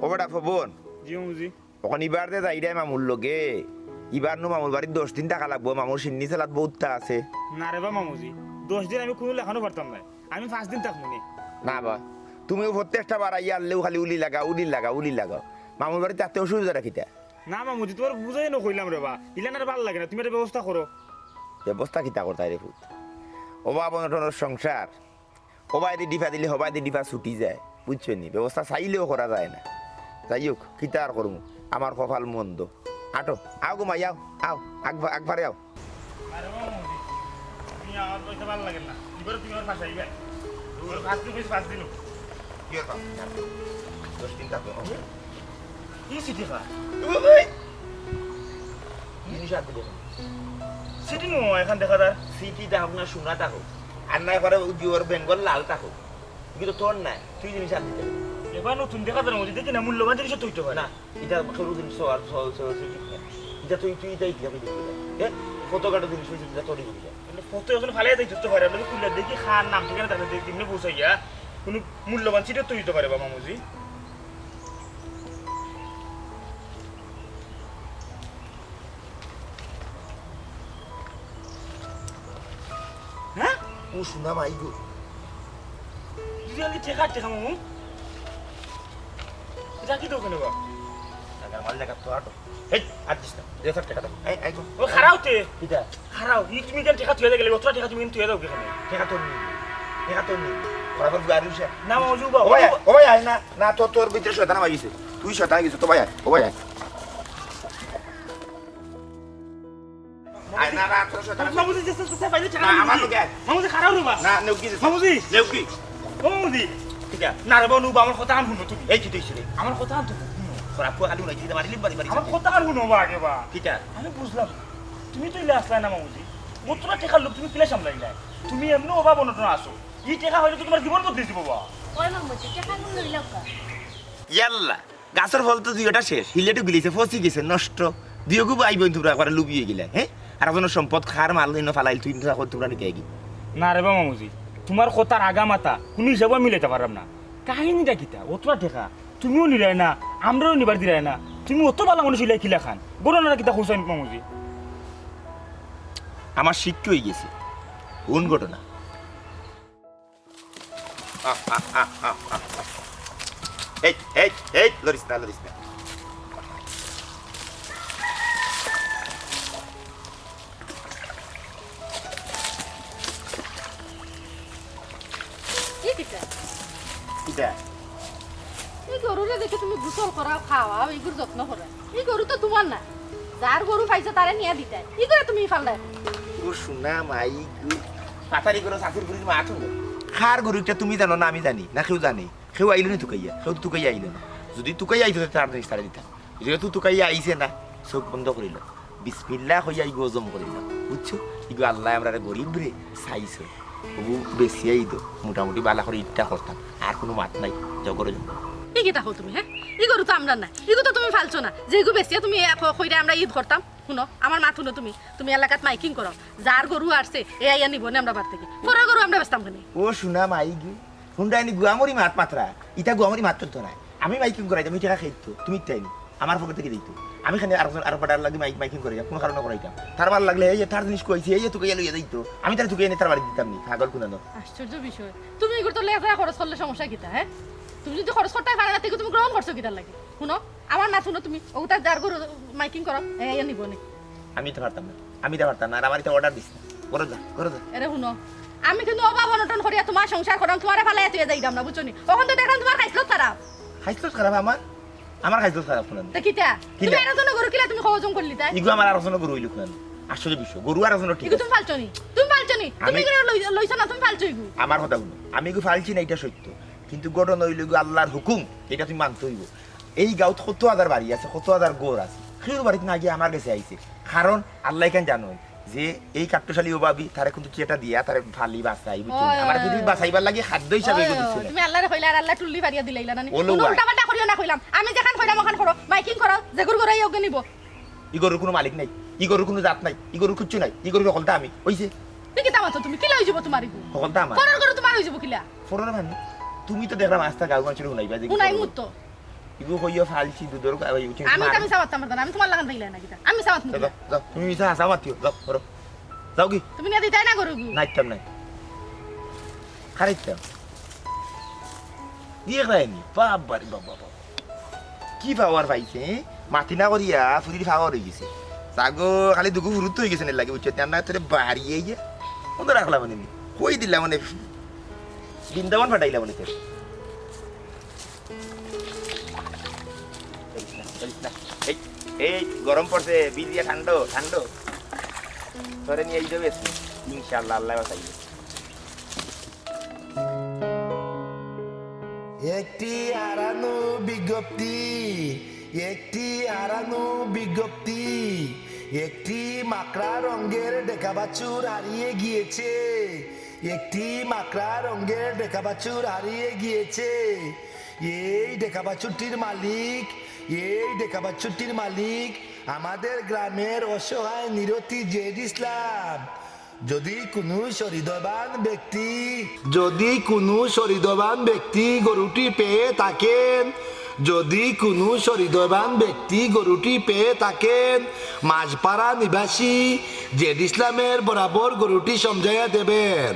ও বেটা ফবন জি মামুজি। ওখানে ইবার দে যাই রে মামুর লগে ইবার নো মামুর বাড়ির 10 দিন টাকা লাগবো মামুর সিন্নি চালাত বহুতটা আছে না রে বা মামুজি, 10 দিন আমি কোনো লেখানো পারতাম না, আমি 5 দিন থাকবো নি। না বা তুমিও প্রত্যেকটা বার আইয়া আনলেও খালি উলি লাগাও মামুর বাড়িতে আত্মীয় সুবিধা রাখিতা না মামুজি, তোমার বুঝাই না কইলাম রে বা, ইলানার ভালো লাগে না, তুমি একটা ব্যবস্থা করো। ব্যবস্থা কিতা করতাই রে ফুট ওবা বনটনের সংসার ওবাই দি ডিফা দিলে হবাই দি ডিফা ছুটি যায় বুঝছো নি ব্যবস্থা চাইলেও করা যায় না যাই হোক কিতা আর করমু আমার কপাল মন্দ আটো আও গো মাই আও আকবারে আও আরে বা মামুজি, তুমি আমার কইতে ভালো লাগে না, এবারে তুমি আমার পাশে আইবে, ওর 5 দিন কি কথা 10 দিন থাকো কি সিটি খা জিনিস আর দিলে সিটি নো এখন দেখা যায়। সিটি দেখো না সোনা থাকো আর না করে জিওর বেঙ্গল লাল থাকো কিন্তু তোর নাই তুই জিনিস আর দিতে এবার নতুন দেখা যায় মামুজি, দেখি না মূল্যবান জিনিস তো হইতে পারে না এটা সরু জিনিস আর এটা তুই তাই কি দেখি কত কাটো জিনিস হয়েছে এটা তোরই বুঝি ফটো এখন ফালে যাই ধরতে পারে, আমি খুললে দেখি খান নাম ঠিকানা তাদের দেখি এমনি পৌঁছাই গিয়া কোনো মূল্যবান সিটে তো হইতে পারে বা মামুজি। হ্যাঁ ও সোনা মাই গো যদি আমি ঠেকা মামু এটা কি দোকানে বা টাকার মাল জায়গা তো আটো এই আর দিস না 1000 টাকা দাও এই গো ও খারাওতে এটা খারাও ই তুমি কেন ঠেকা তুই গেলে অতটা ঠেকা তুমি তুই দাও কেন টাকা তো নি বরাবর গাড়ি উঠে না মামুজি বা ও ভাই আয় না তোর ভিতরে শয়তান মাগিছে তুই শয়তান গেছিস তো ভাই আয় আয় না তোর শয়তান মামুজি যে সে বাইরে ঠেকা না আমার লগে মামুজি খারাও রে বা না নেউ কি মামুজি নেউকি মামুজি ঠিক আছে না রে বা নু বা আমার কথা আন শুনো তুমি এই কি তুইছ রে আমার কথা আন তুমি খারাপ কো আলু নাই দিতে মারিলি বাড়ি আমার কথা আর শুনো বা আগে বা কিটা আমি বুঝলাম তুমি তো ইলে আসলাই না মামুজি, মোটরা টেকার লোক তুমি পিলে সামলাইলাই, তুমি এমনি অভাব অনটন আসো, ই টেকা হইলে তো তোমার জীবন বদলে দিব বাবা। ওই মামুজি টাকা গুলো লইলাও কা ইয়াল্লা গাছের ফল তো দুইটা শেষ হিলেটু গিলিছে ফসি গেছে নষ্ট দুইগু আইব তোমরা করে লুবিয়ে গিলা হ্যাঁ আর আপনার সম্পদ খার মাল দিন ফালাইল তুই তোমরা নাকি কি না রে বা মামুজি, তোমার কথার আগা মাথা কোন হিসাবে মিলাইতে পারলাম না, কাহিনীটা কিতা অতটা টেকা তুমিও নিলাই না আমরাও নিবার দিলাই না, তুমি অত ভালো মানুষ হইলাই কিলা খান গরনারা কিতা হোসাইন মামুজি। আমার শিক্ষা হয়ে গেছে কোন ঘটনা এই এই এই লরিস না কি কিটা কিটা এই গরুরে দেখে তুমি গোসল করাও খাওয়াও এইগুর যত্ন করো, এই গরু তো তোমার না, যার গরু পাইছে তারে নিয়ে দিতে ই করে তুমি ফাললে ও সোনা মাই গু পাতারি করে শাশুর গুরির মা আছো খার গরুটা তুমি জানো না আমি জানি না কেউ জানে কেউ আইলো না তুকাইয়া কেউ তো তুকাইয়া আইলো না যদি তুকাইয়া আইতো তার জিনিস তারা দিতাম যেহেতু তুকাইয়া আইছে না চোখ বন্ধ করিল বিসমিল্লাহ হইয়া ইগো হজম করিল বুঝছো ইগো আল্লাহ আমরা গরিব রে চাইছো তবু বেশি আইতো মোটামুটি বালা করে ইটটা করতাম আর কোনো মাত নাই জগরে এই কিটা হো তুমি, হ্যাঁ ই গরু তো আমরা না, ইগু তো তুমি ফালছো না, যেগু বেশি তুমি কইরা আমরা ঈদ করতাম। শুনো আমার মাত শুনো, তুমি এলাকাত মাইকিং করো, যার গরু আসছে এ আইয়া নিব না আমরা বার থেকে, পরে গরু আমরা বেচতাম কেন। ও সোনা মাই গু হুন্ডাইনি গুয়ামরি মাত মাত্রা ইটা গুয়ামরি মাত চলতো না আমি মাইকিং করাইতাম আমি টাকা খাইতো তুমি তাইনি আমার পকেট থেকে দিত আমি খানে আরো পাটার লাগে মাইকিং করাইতাম কোনো কারণে করাইতাম তার ভাল লাগলে এই তার জিনিস কইছি এই তুকে লইয়া দিত আমি তার তুকে এনে তার বাড়ি দিতাম নি পাগল কুনানো আশ্চর্য বিষয়, তুমি এগুলো তো লেখা খরচ করলে সমস্যা কিটা, হ্যাঁ তুমি যদি খরচ করতে পারে না থেকে তুমি গ্রহণ করছো কিটার লাগে। শুনো আমার না শুনো, তুমি ও তার যার গরু মাইকিং করো এ আইয়া নিব না। আমি তো পারতাম না আর আমার এটা অর্ডার দিস না করো যা আরে শুনো আমি কিন্তু অভাব অনটন করিয়া তোমার সংসার করাম, তোমার ফালাই তুই যাইতাম না বুঝছো নি, তখন তো দেখলাম তোমার খাইছিল খারাপ। খাইছিল খারাপ আমার খাইছিল খারাপ কুনানো তা কিটা তুমি এর জন্য গরু কিলা তুমি সহজম করলি তাই ইগু আমার আরো গরু হইল কুনানো আশ্চর্য বিষয় গরু আর ঠিক ইগু তুমি ফালছো নি তুমি করে লইছো না, তুমি ফালছো ইগু। আমার কথা শুনো আমি ইগু ফালছি না এটা সত্য কিন্তু ঘটনা হইল ইগু আল্লাহর হুকুম এটা তুমি মানতে হইব। এই গাঁত 70,000 বাড়ি আছে 70,000 গোর আছে সেই বাড়িতে না গিয়ে আমার কাছে আইছে কারণ আল্লাহ কেন জানো যে এই কাট্টশালী ওবাবি তারে কিন্তু চেটা দিয়া তারে ফালি বাঁচাই বুঝছো আমার পৃথিবী বাঁচাইবার লাগি খাদ্য হিসাবে এগুলো দিছিল তুমি আল্লাহরে কইলা আর আল্লাহ টুল্লি ফারিয়া দিলাইলা না, ওলো কোনো ভাই। উল্টা পাল্টা করিও না কইলাম, আমি যেখান কইলাম ওখান করো, মাইকিং করো, যে গরু গরাই ওকে নিব। ইগোর কোনো মালিক নাই ইগোর কোনো জাত নাই ইগোর কিচ্ছু নাই ইগোর সকলটা আমি হইছে তুই কি তামাতো তুমি কিলা হই যাব তোমার ইগু সকলটা আমার পরের গরু তোমার হই যাব কিলা ফোরনে মানে তুমি তো দেখলাম আস্তা গাঁও মানুষের শুনাইবা যে উনাই মুত্ত ইগু কইয়া ফালছি দুধর আমি সাবাত আমার আমি তোমার লাগান দিলে না কিতা আমি সাবাত মুখ যাও তুমি মিছা হাসা মাতিও যাও করো যাও কি তুমি না দিতাই না গরু নাইতাম নাই খারাইতাম দিয়ে খাইনি বাবারে বাবা কি পাওয়ার পাইছে মাটি না করিয়া ফুরির পাওয়ার হয়ে গেছে সাগো খালি দুগু ফুরুত হয়ে গেছে লাগে বুঝছো তেনা তোরে বাড়িয়ে গিয়ে ওদের রাখলাম মানে কই দিলাম মানে বৃন্দাবন ফাটাইলাম মানে তোর এই গরম পড়ছে বিল দিয়ে ঠান্ডো ঠান্ডো তোরে নিয়ে যাবে ইনশাআল্লাহ আল্লাহ বাঁচাইবে একটি হারানো বিজ্ঞপ্তি একটি হারানো বিজ্ঞপ্তি একটি মাকড়া রঙের ডেকা বাছুর হারিয়ে গিয়েছে একটি মাকড়া রঙের ডেকা বাছুর হারিয়ে গিয়েছে এই ডেকা বাছুরটির মালিক আমাদের গ্রামের অসহায় নিরতি জেড ইসলাম যদি কোনো সরিদবান ব্যক্তি গরুটি পেয়ে থাকেন মাঝপাড়া নিবাসী জেড ইসলামের বরাবর গরুটি সমঝাইয়া দেবেন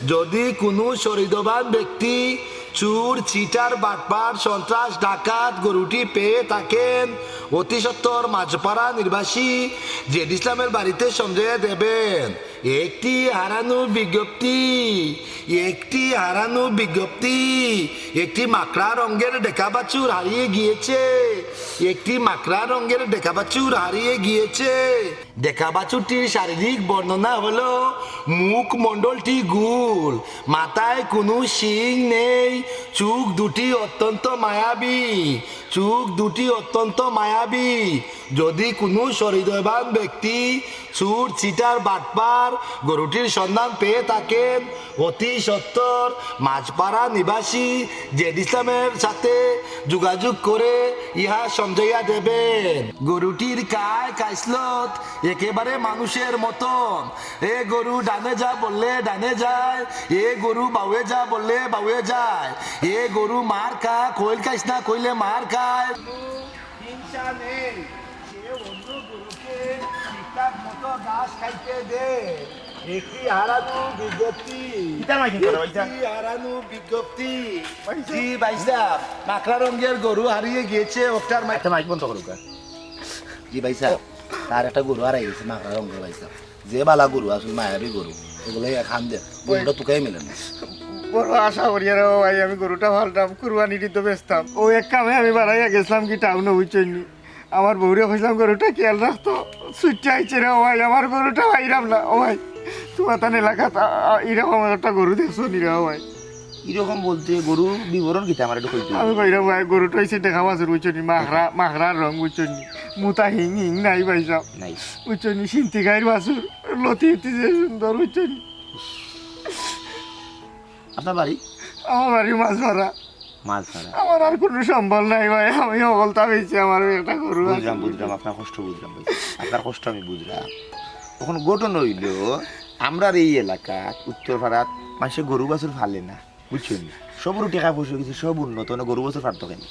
যদি কোনো সরিদবান ব্যক্তি চুর চিটার বাটপার সন্ত্রাস ডাকাত গরুটি পেয়ে থাকেন অতি সত্বর মাঝপাড়া নিবাসী জেড ইসলামের বাড়িতে সমঝাইয়া দেবেন একটি হারানো বিজ্ঞপ্তি একটি মাকড়া রঙের ডেকা বাছুর হারিয়ে গিয়েছে ডেকা বাছুরটির শারীরিক বর্ণনা হলো মুখ মণ্ডলটি গোল মাথায় কোনো শিং নেই চোখ দুটি অত্যন্ত মায়াবী যদি কোনো সহৃদয়বান ব্যক্তি চুর চিটার বাটপার গরুটির সন্ধান পেয়ে থাকেন অতি সত্বর মাঝপাড়া নিবাসী জেড ইসলামের সাথে যোগাযোগ করে ইহা সমঝাইয়া দেবেন গরুটির কাইসলত একেবারে মানুষের মতন এ গরু ডানে যা বললে ডানে যায় এ গরু বাউয়ে যা বললে বাউয়ে যায় এ গরু মার খা কইল খাইস না কইলে মার খায় হিংসা নেই সে অন্য গরুকে ঠিকঠাক মতো ঘাস খাইতে দে একটি হারানো বিজ্ঞপ্তি জি ভাই সাহেব মাকড়া রঙের গরু হারিয়ে গিয়েছে ওটার একটা মাইক বন্ধ করো জি ভাই সাহেব তার একটা গরু হারাই গেছে মাকড়া রঙের ভাই সাহেব যে বালা গরু আসলে মায়াবী গরু এগুলো খান দে গরুটা তুকাই মেলে না বড় আশা করি আর ভাই আমি গরুটা ভালতাম কুরবানি দিতে বেচতাম ও এক কামে আমি বাড়াইয়া গেছিলাম কি টাউনে বুঝছনি আমার বউরে কইলাম গরুটা খেয়াল রাখতো ছুটে আইছে রে ও ভাই আমার গরুটা পাইরাম না ও ভাই তোমার তান এলাকাত এরকম একটা গরু দেখছো নি রে ভাই এরকম বলতে গরু বিবরণ কিতা আমার একটু কইতে আমি কইরাম ভাই গরুটা হইছে দেখা বাছুর বুঝছনি মাখরার রং বুঝছনি মুতা হিং নাই ভাই সব নাই বুঝছনি সিন্তি গাইর বাছুর লতি যে সুন্দর বুঝছনি আপনার বাড়ি আমার বাড়ি মাছ ধরা আমার আর কোনো সম্বল নাই ভাই আমি বলতে পেয়েছি আমার একটা গরু বুঝলাম আপনার কষ্ট বুঝলাম আপনার কষ্ট আমি বুঝলাম তখন ঘটনা হইল আমরা এই এলাকা উত্তর ভারত মানুষের গরু বাছুর ফালে না বুঝছেন সবর টেকা পয়সা গেছে সব উন্নত গরু বাছুর ফাটতো কেন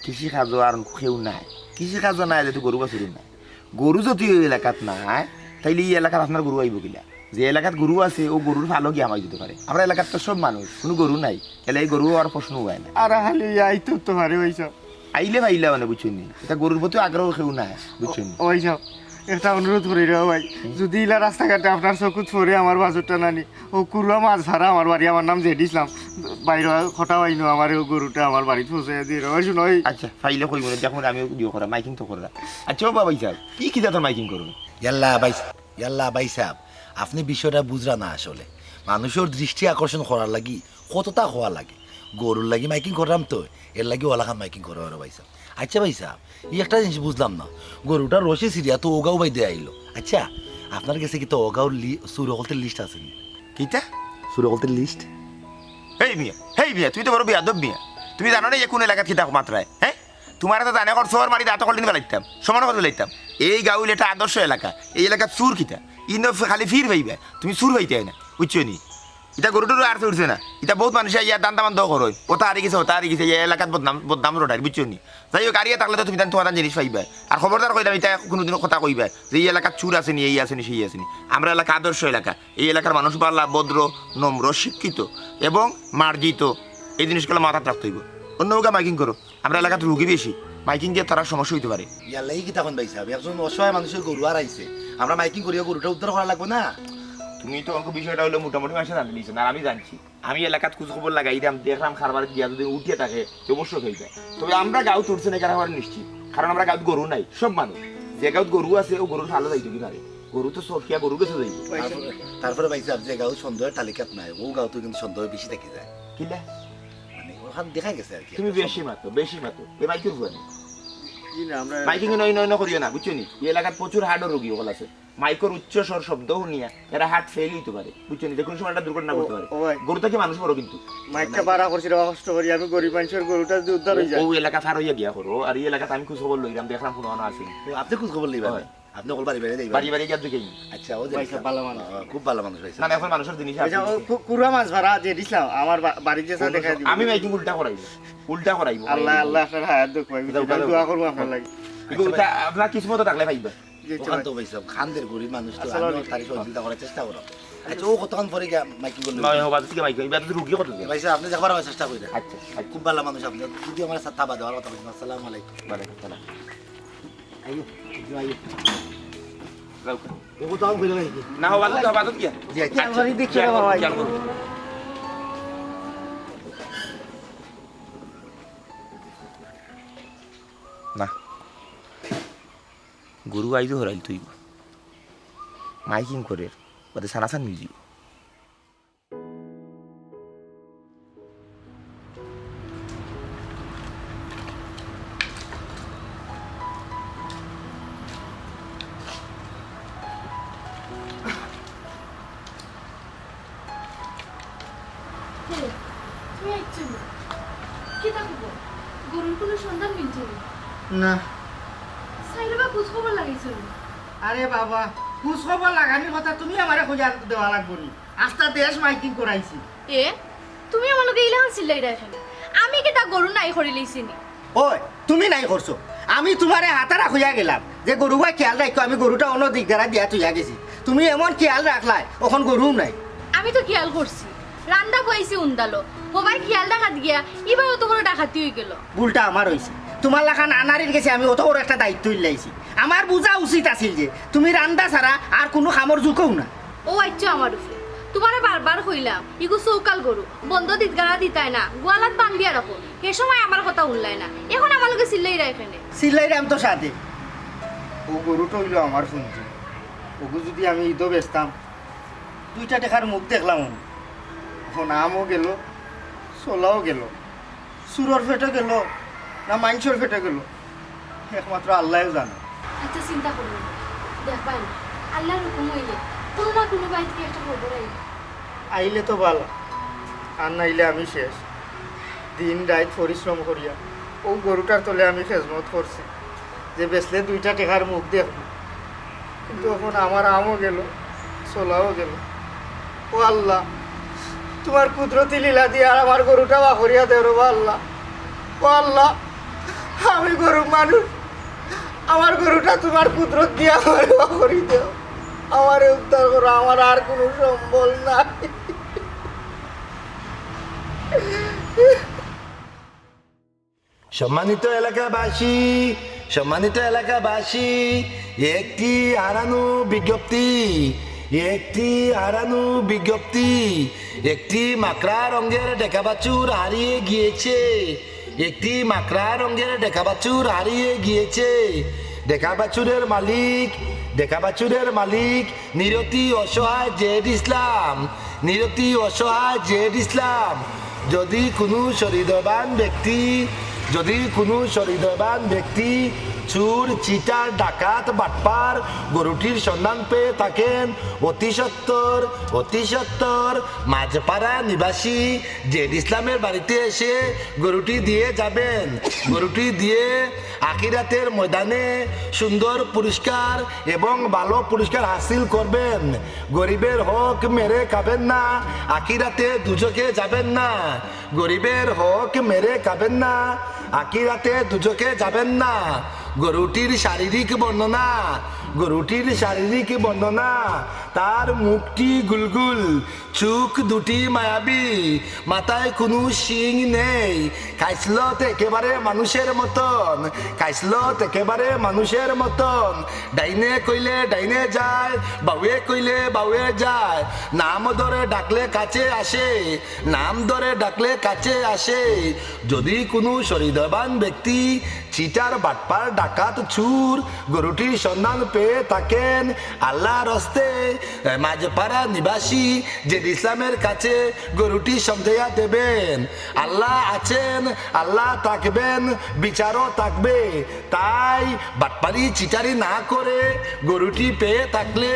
কৃষি কাজ আর কেউ নাই কৃষি কাজ নাই যেহেতু গরু বাছুর নাই গরু যদি ওই এলাকাত নাই তাইলে এই এলাকাত আপনার গরু আইব কিলা যে এলাকাত গরু আছে ও গরুর ভালো গিয়ে আমায় দিতে পারে আমরা এলাকার তো সব মানুষ কোনো গরু নাই তাহলে এই গরু আর প্রশ্ন হয় না আর হালি আইতো তো পারে ওইসব আইলে মানে বুঝছেন এটা গরুর প্রতি আগ্রহ কেউ নাই বুঝছেন ওইসব একটা অনুরোধ করি রে ভাই যদি ইলা রাস্তাঘাটে আপনার চকুত পরে আমার বাছুরটা নানি ও কুরুয়া মাছ ভাড়া আমার বাড়ি আমার নাম জেড ইসলাম বাইরে খটা পাইনো আমার ও গরুটা আমার বাড়িতে পৌঁছে দিয়ে রে শুনো আচ্ছা ফাইলে কইব না যখন আমি দিও করা মাইকিং তো করা আচ্ছা বাবা ভাই সাহেব কি দাদা মাইকিং করুন ইয়াল্লা ভাই সাহেব আপনি বিষয়টা বুঝরা না আসলে মানুষের দৃষ্টি আকর্ষণ করার লাগি কতটা হওয়া লাগে গরুর লাগি মাইকিং করলাম তো এর লাগি ওলাখান মাইকিং করো আর ভাই সাহেব আচ্ছা ভাই সাহেব এই একটা জিনিস বুঝলাম না গরুটার রসি সিরিয়া তো ওগাও ভাই দিয়ে আইলো আচ্ছা আপনার কাছে কি তো ওগাও সুরকলতের লিস্ট আছে কিটা সুরকলতের লিস্ট হেই মিয়া তুই তো বড় বিয়াদব মিয়া তুমি জানো না যে কোন এলাকাত কিতা মাত্রায় হ্যাঁ তোমার তো জানে কর শহর মারি দাঁত কলদিন বেলাইতাম সমান করে বেলাইতাম এই গাঁউল এটা আদর্শ এলাকা এই এলাকাত সুর কিতা ইন খালি ফির ভাইবা তুমি সুর ভাইতে না বুঝছো নি এটা গরুটারও আর উঠছে না এটা বহুত মানুষ ইয়া দান দামান দোয়া করো ওটা হারিয়ে গেছে ওটা হারিয়ে গেছে এই এলাকাত বদনাম রোডার বুঝছো নি যাই হোক হারিয়ে থাকলে তো তুমি তোমার জিনিস পাইবা আর খবরদার কইলাম এটা কোনোদিনও কথা কইবা যে এই এলাকার চুর আসেনি এই আসেনি সেই আসেনি আমরা এলাকা আদর্শ এলাকা এই এলাকার মানুষ বাল্লা ভদ্র নম্র শিক্ষিত এবং মার্জিত এই জিনিসগুলো মাথায় রাখতে হইব অন্য কাউকে মাইকিং করো আমরা এলাকাতে রুগী বেশি মাইকিং দিয়ে তারা সমস্যা হইতে পারে ইয়ালাই কি তখন পাইছে একজন অসহায় মানুষের গরু আর আইছে আমরা মাইকিং করিয়া গরুটা উদ্ধার করা লাগবে না তুমি তো অঙ্ক বিষয়টা হলো মোটামুটি মানুষের জানতে নিয়েছো আর আমি জানছি আমি এলাকাত খোঁজ খবর লাগাইলাম দেখলাম খারবার গিয়া যদি উঠিয়ে থাকে তো অবশ্যই হয়ে যায় তবে আমরা গাঁও তুলছে না কারণ নিশ্চিত কারণ আমরা গাঁত গরু নাই সব মানুষ যে গাঁত গরু আছে ও গরুর ভালো যাইতো কি পারে গরু তো সফিয়া গরু গেছে যাইব তারপরে পাইছে যে গাঁও সন্দেহের তালিকাত নাই ও গাঁও তো কিন্তু সন্দেহ বেশি থাকি যায় কিলা মানে ওখানে দেখা গেছে আর কি তুমি বেশি মাতো এ মাইকের ভুয়ানি জি না আমরা মাইকিং নয় নয় করিও না বুঝছো নি এই এলাকার প্রচুর হার্টের রোগী ওগুলো আছে মাইকের উচ্চ স্বর শব্দ শুনিয়া এরা হার্ট ফেল হইতে পারে বুঝছো নি যে কোনো সময় একটা দুর্ঘটনা ঘটতে পারে ও ভাই। গরু থেকে মানুষ বড় কিন্তু মাইকটা বাড়া করছি রে কষ্ট করি আমি গরিব মানুষের গরুটা যদি উদ্ধার হয়ে যায় ও এলাকা ফার হইয়া গিয়া করো আর এই এলাকাতে আমি খোঁজ খবর লইলাম দেখলাম কোনো মানুষ আসেনি তো আপনি খোঁজ খবর লইবেন হয়। আপনি ওর বাড়ি বেড়ে বাড়ি বাড়ি গিয়া দেখেই আচ্ছা ও পয়সা ভালো মানুষ। খুব ভালো মানুষ পাইছে না এখন মানুষের জিনিস আছে। আচ্ছা, ও কুড়া মাছ ভাড়া যে দিছিলাম আমার বাড়িতে যা দেখাই দিব আমি মাইকিং উল্টা করাইব আল্লাহ আল্লাহ আপনার হায়াত দুঃখ পাইবি দোয়া করবো আপনার লাগি আপনার কিসমত থাকলে পাইবা জি, ওখান তো পাইছে খানদের গরিব মানুষ তো আসসালামু আমি তার সহযোগিতা করার চেষ্টা করো আচ্ছা ও কতক্ষণ পরে গিয়া মাইকিং করলেন নয় হবা থেকে মাইক এবার তো রুগী কত দিন ভাইসা আপনি দেখবার চেষ্টা করেন আচ্ছা আচ্ছা খুব ভালো মানুষ আপনি যদি আমার সাথে থাবা দেওয়ার কথা বলছেন আসসালামু আলাইকুম ওয়ালাইকুম সালাম আইও আইও যাও। ও তো আমি কইলাম নাকি না হবা তো কি জি আচ্ছা আমি দেখছি রে বাবা না গরু আইজো হরাইল তুই মাইকিং করে ওদের সানাসান মিউজিক কি থাকবো গরুর কোনো সন্ধান মিলছে না না সাইরে বা খোঁজ খবর লাগাইছিল আরে বাবা খোঁজ খবর লাগানির কথা তুমি আমারে খোঁজা দেওয়া লাগবো নি আস্তা দেশ মাইকিং করাইছি এ তুমি আমার লগে ইলা হাসিলাই রাখেন আমি কি তা গরু নাই করি লইছিনি ওই তুমি নাই করছো আমি তোমারে হাতারা খুঁজা গেলাম যে গরু ভাই খেয়াল রাখো আমি গরুটা অন্য দিক দ্বারা দিয়া তুইয়া গেছি তুমি এমন খেয়াল রাখলাই ওখান গরু নাই আমি তো খেয়াল করছি রান্দা কইছি উন্দালো মোবাইল খেয়াল রাখাত গিয়া এবার তো বড় ডাকাতি হয়ে গেল ভুলটা আমার হয়েছে তোমার লাখান আনারির গেছে আমি অত বড় একটা দায়িত্ব লাইছি আমার বোঝা উচিত আছিল যে তুমি রান্দা ছাড়া আর কোনো খামর জুকও না ও আইছো আমার উপরে তোমারে বারবার কইলাম ইগু সৌকাল গরু বন্ধ দিতগারা দিতাই না গোয়ালাত বান্ধিয়া রাখো সে সময় আমার কথা উল্লাই না এখন আমার লগে সিল্লাই রাখেনে সিলাই রাম তো সাথে ও গরুটা হইল আমার শুনছি ওগু যদি আমি ঈদও বেচতাম 2টা টাকার মুখ দেখলাম আমি। এখন আমও গেল সোলাও গেল সুরর ফেটে গেল না মাংসর ফেটে গেল একমাত্র আল্লাহ জানে আচ্ছা চিন্তা করবেন দেখবাই না আল্লাহর হুকুম হইলে কোনো না কোনো বাইরে থেকে একটা খবর আইবে আইলে তো ভালো আর নাইলে আমি শেষ দিন রাত পরিশ্রম করিয়া ও গরুটার তলে আমি খেজমত করছি যে বেচলে 2টা টাকার মুখ দেখব কিন্তু এখন আমার আমও গেল সোলাও গেল ও আল্লাহ তোমার কুদরতি লীলা দিয়ে আর আমার গরুটা বাহরিয়া দেও রে আল্লাহ ও আল্লাহ আমি গরু মানুষ আমার গরুটা তোমার কুদরত দিয়ে আমার বাহরি দেও আমার উদ্ধার করো আমার আর কোনো সম্বল নাই সম্মানিত এলাকাবাসী একটি হারানো বিজ্ঞপ্তি একটি মাকড়া রঙের ডেকাবাছুর হারিয়ে গিয়েছে ডেকাবাছুরের মালিক নিরতি অসহায় জেড ইসলাম যদি কোনো সহৃদয়বান ব্যক্তি যদি কোনো সহৃদয়বান ব্যক্তি চুর চিটার ডাকাত বাটপার গরুটির সন্ধান পেয়ে থাকেন অতি সত্তর মাঝপাড়া নিবাসী জেড ইসলামের বাড়িতে এসে গরুটি দিয়ে যাবেন। গরুটি দিয়ে আখিরাতের ময়দানে সুন্দর পুরস্কার এবং ভালো পুরস্কার হাসিল করবেন। গরিবের হক মেরে খাবেন না, আখিরাতে দুজকে যাবেন না। গরিবের হক মেরে খাবেন না, আখিরাতে দুজকে যাবেন না। গরুটির শারীরিক বর্ণনা তার মুখটি গুলগুল, চোখ দুটি মায়াবী, মাথায় কোনো শিং নেই, খাইসলত একেবারে মানুষের মতন। ডাইনে কইলে ডাইনে যায়, বাউয়ে কইলে বাউয়ে যায়। নাম ধরে ডাকলে কাছে আসে। যদি কোনো সহৃদয়বান ব্যক্তি চিটার বাটপার ডাকাত চুর গরুটির সন্ধান পেয়ে থাকেন, আল্লাহর হস্তে মাঝপাড়া নিবাসী যে ইসলামের কাছে গরুটি সন্দেহা দেবেন। আল্লাহ আছেন, আল্লাহ থাকবেন, বিচারও থাকবে। তাই বাটপারি চিটারি না করে গরুটি পেয়ে থাকলে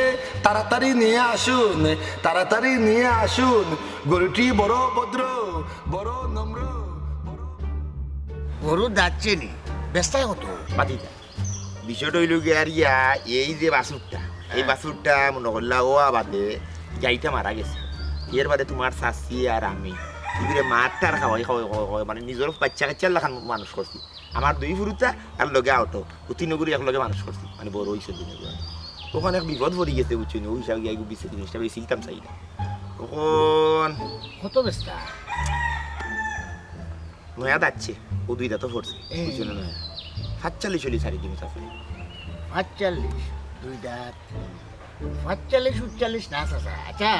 তাড়াতাড়ি নিয়ে আসুন। গরুটি বড় ভদ্র, বড় নম্র। গরু যাচ্ছে নি ব্যস্তায় হতো পাতিটা বিষয়টা হইল গিয়ে আর ইয়া এই যে বাছুরটা মনে করলা ও বাদে গাইটা মারা গেছে। এর বাদে তোমার শাশি আর আমি মাঠটার খাওয়াই মানে নিজের বাচ্চা কাচ্চার লাখান মানুষ করছি। আমার দুই ফুরুতা আর লগে আউট তিনগুড়ি একলগে মানুষ করছি, মানে বড় হয়েছে দিনে। ওখানে এক বিপদ পড়ে গেছে বুঝছি ওই হিসাবে গিয়ে বিশ্বের জিনিসটা বেশি শিখতাম চাই না। তখন কত ব্যস্তা নয়া যাচ্ছে ও দুইটা তো পড়ছে বুঝছো না, নয়া ৪৭ সারি দিন চাষে ৪৫ দুই দাঁত ৪৫ না চাচা। আচ্ছা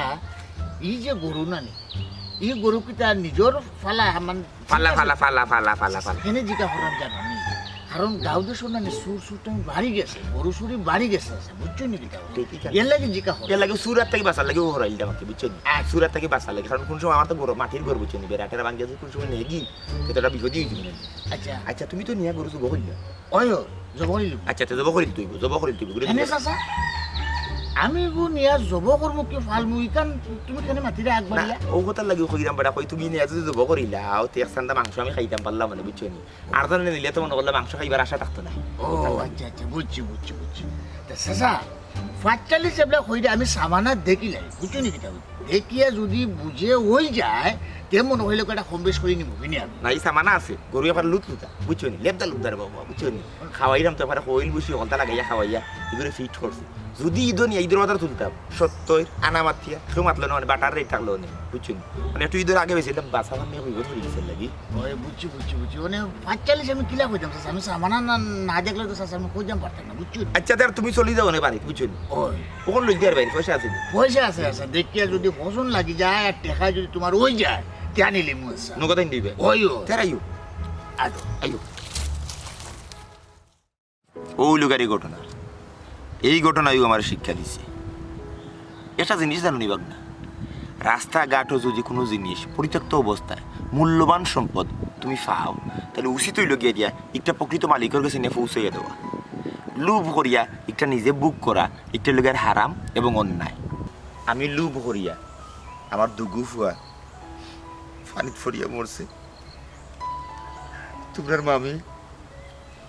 এই যে গরু নানি এই গরু কি তার নিজের ফালা এখানে জিকা করার জানো নি? কারণ গাঁও দেশ নানি সুরটা বাড়ি গেছে, গরু সুরি বাড়ি গেছে, বুঝছো নি? এর লাগে জিকা এর লাগে সুরাত থেকে বাঁচার লাগে ও হরাইল আমাকে বুঝছো, সুরাত থেকে বাঁচার লাগে। কারণ কোন সময় আমার তো গরু মাটির গরু বুঝছো নি, বেড়াটের ভাঙ গেছে কোন সময় নেই গি সেটা বিপদই হয়েছিল। আচ্ছা আচ্ছা তুমি তো নিয়ে গরু জব করিল জবরিল। আচ্ছা জব করিল তুই আমি গো নিয়া জব করব কি ফালমু ইকান তুমি কেন মাটিরে আগ বাড়িলা? ও কথা লাগে কইরাম বেড়া কই তুমি নিয়ে যদি জব করিলা ও তে একসান্ডা মাংস আমি খাইতাম পারলাম মানে বুঝছো নি। আর তো নিলে তো মনে করলে মাংস খাইবার আশা থাকতো না। ও আচ্ছা বুঝছি তা সাসা ৪৫ এবলা কইরা আমি সামানা দেখিলাই বুঝছো নি? কিতা দেখিয়া যদি বুঝে হই যায় তে মনে হইলে একটা কম বেশ করে নিব কিনি আমি। না এই সামানা আছে গরু এবার লুতা বুঝছো নি, লেবদা লুতার বাবা বুঝছো নি। খাওয়াইলাম তো এবার হইল বসি হলতা লাগাইয়া খাওয়াইয়া এগুলো ফিট করছি। যদি ঈদের মাথার তুলতাম ৭০ আনা মাতিয়া কেউ মাতলো না, মানে বাটার রেট থাকলো না বুঝছো নি। মানে একটু ঈদের আগে বেশি বাসা আমি হইব ধরে গেছে লাগি। ওই বুঝছি মানে ৪৫ আমি কিলা কইতাম চাচা, আমি সামানা না দেখলে তো চাচা আমি কইতাম পারতাম না বুঝছো। আচ্ছা তার তুমি চলে যাও না বাড়ি বুঝছো নি, ওই ওখানে লই দিয়ে বাইরে পয়সা আছে পয়সা আছে আচ্ছা দেখিয়া যদি পছন্দ লাগি যায় আর টেকা যদি তোমার ওই যায় তে নিলে মুসা নগদাই দিবে ওইও তেরাইও আইও। ওই লোকারি ঘটনা, এই ঘটনায়ও আমার শিক্ষা দিছে। একটা জিনিস জানো নিবাক না, রাস্তাঘাটও যদি কোনো জিনিস পরিত্যক্ত অবস্থায় মূল্যবান সম্পদ তুমি পাও তাহলে উচিত হইল গিয়ে দিয়া একটা প্রকৃত মালিকের কাছে নিয়ে পৌঁছাইয়া দেওয়া। লোভ করিয়া একটা নিজে বুক করা একটা লোকের হারাম এবং অন্যায়। আমি লোভ করিয়া আমার দুগু ফুয়া পানিত ফরিয়া মরছে, তোমার মামি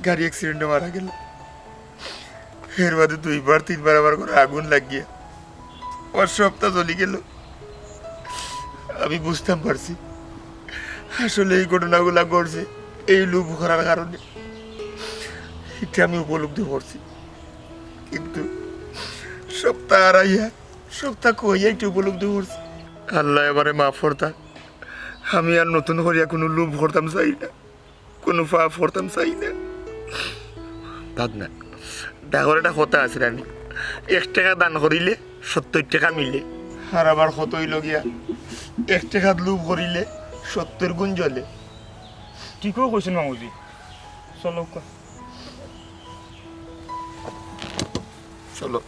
গাড়ি অ্যাক্সিডেন্টে মারা গেল। এর বাদে ২-৩বার আমার ঘরে আগুন লাগিয়ে আমার সপ্তাহ চলে গেল। আমি বুঝতাম পারছি আসলে এই ঘটনাগুলা ঘটছে এই লোভ করার কারণে। এটা আমি উপলব্ধি করছি, কিন্তু সপ্তাহ আড়াইয়া সপ্তাহ কইয়া একটু উপলব্ধি করছি। আল্লাহ এবারে মাফ করতাম, আমি আর নতুন করিয়া কোনো লোভ করতাম চাই না, কোনো পাপ করতাম চাই না। ভাব না ডাকর একটা কথা আছে রানি, ১ টাকা দান করিলে ৭০ টাকা মিলে। আর আবার কত হইল গিয়া ১ টাকা লোভ করিলে ৭০ গুণ জ্বলে। ঠিকও কইছেন মামুজি, চলো চলো।